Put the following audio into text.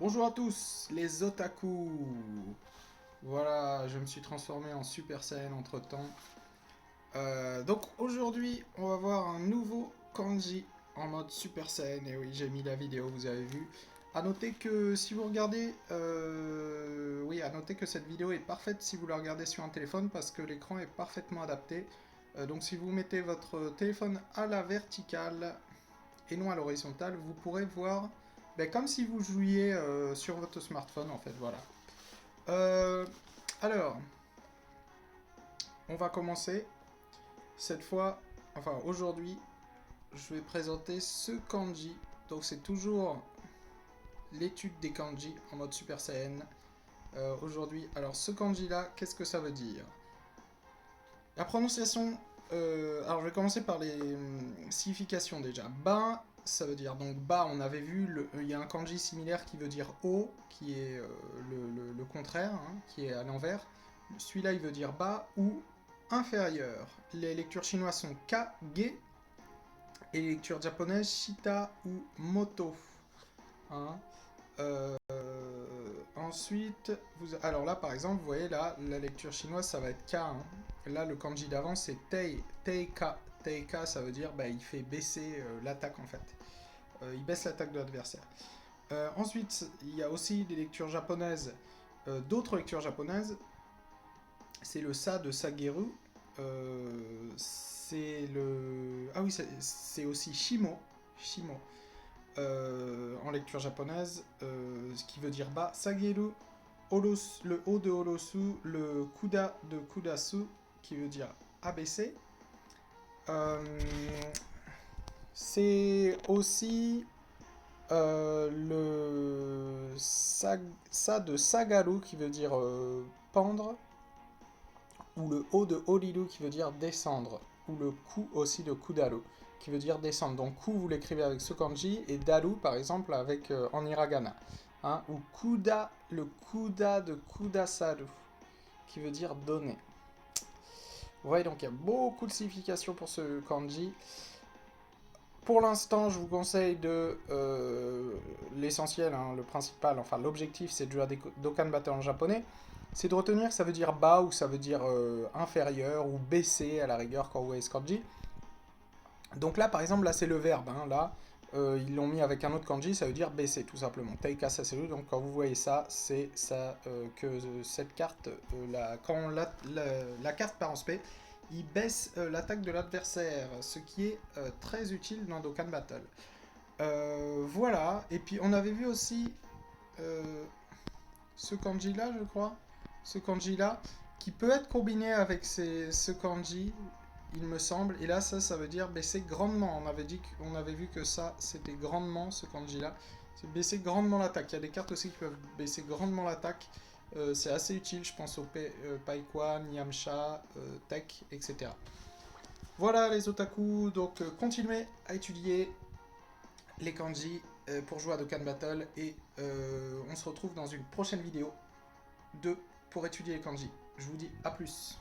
Bonjour à tous, les otaku. Voilà, je me suis transformé en Super Saiyan entre temps. Donc aujourd'hui, on va voir un nouveau kanji en mode Super Saiyan. Et oui, j'ai mis la vidéo, vous avez vu. À noter que si vous regardez, oui, à noter que cette vidéo est parfaite si vous la regardez sur un téléphone parce que l'écran est parfaitement adapté. Donc si vous mettez votre téléphone à la verticale et non à l'horizontale, vous pourrez voir comme si vous jouiez sur votre smartphone en fait, voilà. Euh, alors, on va commencer. Cette fois, enfin aujourd'hui, je vais présenter ce kanji. Donc c'est toujours l'étude des kanji en mode Super Saiyan. Aujourd'hui, alors ce kanji là, qu'est-ce que ça veut dire? La prononciation, alors je vais commencer par les significations déjà. Ba, ça veut dire, donc ba, on avait vu, il y a un kanji similaire qui veut dire o, qui est le contraire, hein, qui est à l'envers. Celui-là, il veut dire bas ou inférieur. Les lectures chinoises sont ka, ge, et les lectures japonaises shita ou moto. Hein. Ensuite, alors là par exemple, vous voyez là, la lecture chinoise ça va être K. Hein. Là le kanji d'avant c'est Tei, Teika. Teika ça veut dire il fait baisser l'attaque en fait. Il baisse l'attaque de l'adversaire. Ensuite, il y a aussi des lectures japonaises, d'autres lectures japonaises. C'est le Sa de Sageru. C'est le. Ah oui, c'est aussi Shimo. Shimo. En lecture japonaise, ce qui veut dire bas. Sageru, le haut de Orosu, le Kuda de Kudasu, qui veut dire abaisser. C'est aussi le sa de Sagaru, qui veut dire pendre, ou le haut de Oriru, qui veut dire descendre, ou le ku aussi de Kudaru, qui veut dire descendre. Donc ku, vous l'écrivez avec ce kanji, et daru, par exemple, avec en hiragana. Hein, ou kuda, le kuda de kudasaru, qui veut dire donner. Vous voyez, donc il y a beaucoup de significations pour ce kanji. Pour l'instant, je vous conseille de l'essentiel, hein, le principal, enfin l'objectif, c'est de jouer à Dokkan Battle en japonais. C'est de retenir que ça veut dire bas ou ça veut dire inférieur ou baisser à la rigueur quand vous voyez ce kanji. Donc là, par exemple, là c'est le verbe. Hein, là, ils l'ont mis avec un autre kanji, ça veut dire baisser tout simplement. Teika saseru. Donc quand vous voyez ça, c'est ça que cette carte, quand la carte part en spé, il baisse l'attaque de l'adversaire, ce qui est très utile dans Dokkan Battle. Voilà. Et puis on avait vu aussi euh, ce kanji là, je crois. Ce kanji là, qui peut être combiné avec ce kanji, il me semble. Et là, ça veut dire baisser grandement. On avait vu que ça, c'était grandement ce kanji là. C'est baisser grandement l'attaque. Il y a des cartes aussi qui peuvent baisser grandement l'attaque. C'est assez utile, je pense au Paikwan, Yamcha, Tech, etc. Voilà les otaku, donc continuez à étudier les kanji pour jouer à Dokkan Battle et on se retrouve dans une prochaine vidéo pour étudier les kanji. Je vous dis à plus.